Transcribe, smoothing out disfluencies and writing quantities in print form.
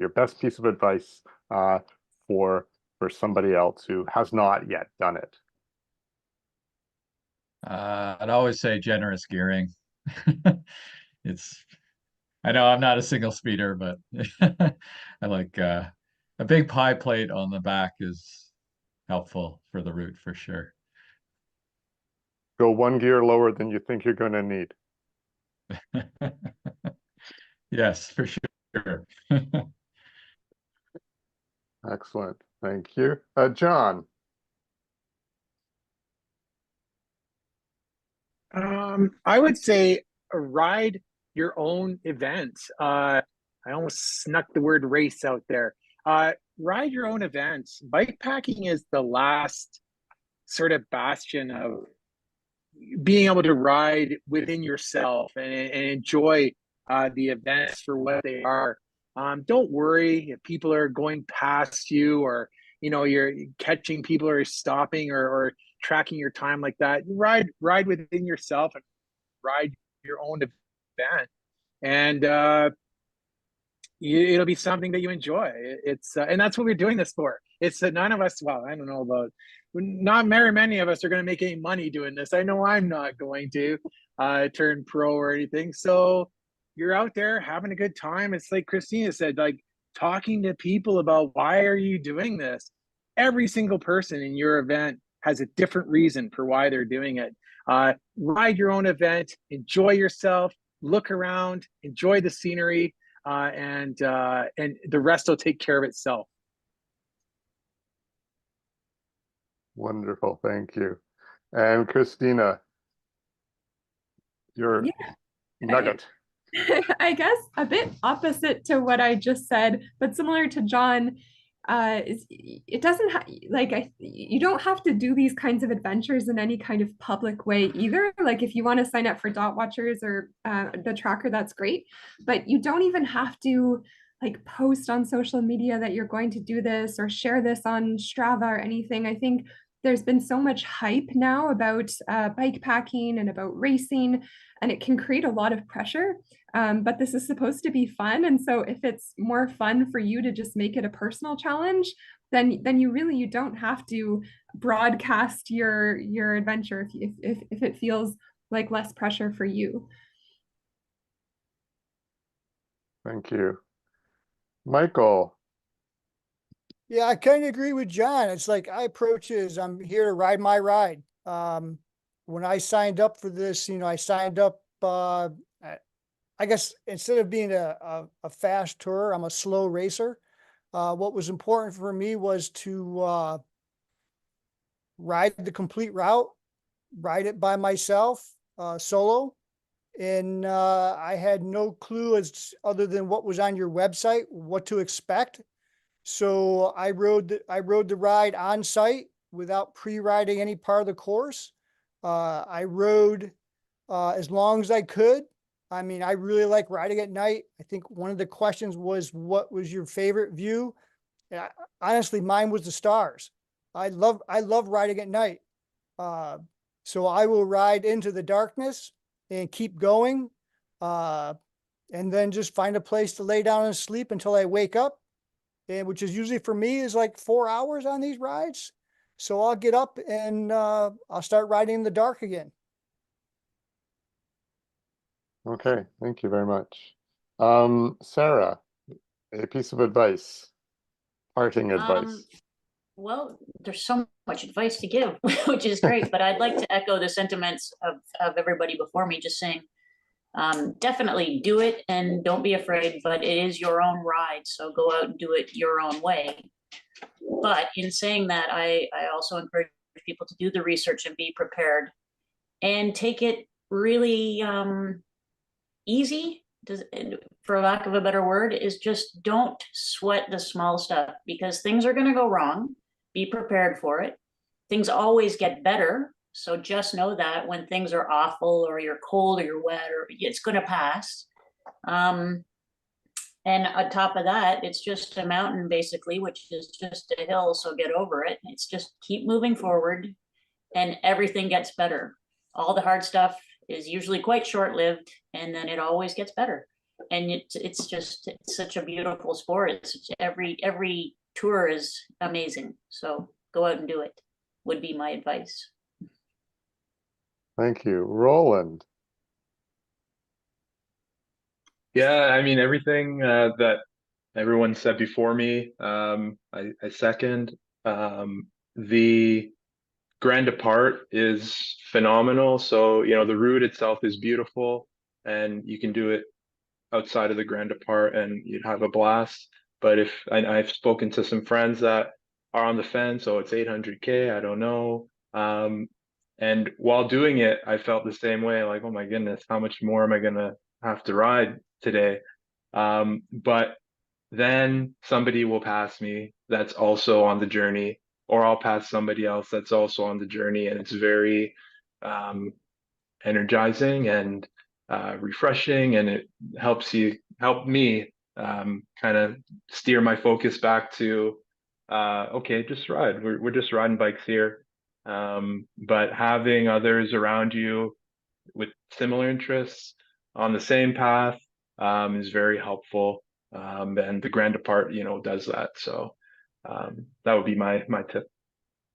your best piece of advice for somebody else who has not yet done it? I'd always say generous gearing. It's, I know I'm not a single speeder, but I like a big pie plate on the back is helpful for the route for sure. Go one gear lower than you think you're going to need. Yes, for sure. Excellent. Thank you. John. I would say ride your own event. I almost snuck the word race out there. Ride your own event. Bike packing is the last sort of bastion of being able to ride within yourself and enjoy the events for what they are. Don't worry if people are going past you, or you're catching people, or stopping, or tracking your time like that. Ride within yourself and ride your own event, and it'll be something that you enjoy. It's and that's what we're doing this for. It's that none of us, well, I don't know about, not very many of us are going to make any money doing this. I know I'm not going to turn pro or anything. So you're out there having a good time. It's like Christina said, like talking to people about why are you doing this. Every single person in your event has a different reason for why they're doing it. Ride your own event, enjoy yourself, look around, enjoy the scenery, and the rest will take care of itself. Wonderful. Thank you. And Christina, your Yeah, nugget. I guess a bit opposite to what I just said, but similar to John. It doesn't you don't have to do these kinds of adventures in any kind of public way either. Like if you want to sign up for Dot Watchers or the tracker, that's great, but you don't even have to like post on social media that you're going to do this or share this on Strava or anything. I think there's been so much hype now about bike packing and about racing, and it can create a lot of pressure. But this is supposed to be fun, and so if it's more fun for you to just make it a personal challenge, then you don't have to broadcast your adventure if it feels like less pressure for you. Thank you. Michael. Yeah, I kind of agree with John. It's like I approach it as I'm here to ride my ride. When I signed up for this, I signed up, I guess instead of being a fast tourer, I'm a slow racer. What was important for me was to ride the complete route, ride it by myself, solo. And I had no clue other than what was on your website, what to expect. So I rode the ride on site without pre-riding any part of the course. I rode as long as I could. I mean, I really like riding at night. I think one of the questions was, what was your favorite view? Honestly, mine was the stars. I love riding at night. So I will ride into the darkness and keep going, and then just find a place to lay down and sleep until I wake up. And which is usually for me is like 4 hours on these rides. So I'll get up and I'll start riding in the dark again. Okay, thank you very much. Sarah, a piece of advice, parting advice. Well, there's so much advice to give, which is great, but I'd like to echo the sentiments of everybody before me, just saying, definitely do it and don't be afraid, but it is your own ride, so go out and do it your own way. But in saying that, I also encourage people to do the research and be prepared and take it really easy, for lack of a better word, is just don't sweat the small stuff, because things are going to go wrong. Be prepared for it. Things always get better. So just know that when things are awful or you're cold or you're wet, or it's going to pass. And on top of that, it's just a mountain basically, which is just a hill. So get over it. It's just keep moving forward and everything gets better. All the hard stuff is usually quite short-lived, and then it always gets better. and it's just it's such a beautiful sport. Every tour is amazing. So go out and do it would be my advice. Thank you. Roland. Yeah, I mean, everything that everyone said before me, I second. The Grand Depart is phenomenal. So, the route itself is beautiful, and you can do it outside of the Grand Depart and you'd have a blast. But I've spoken to some friends that are on the fence, so it's 800K, I don't know. And while doing it, I felt the same way, like, oh my goodness, how much more am I gonna have to ride today? But then somebody will pass me that's also on the journey, or I'll pass somebody else that's also on the journey, and it's very energizing and refreshing, and it help me kind of steer my focus back to okay, just ride. We're just riding bikes here. But having others around you with similar interests on the same path is very helpful. And the Grand Depart, does that. So that would be my tip.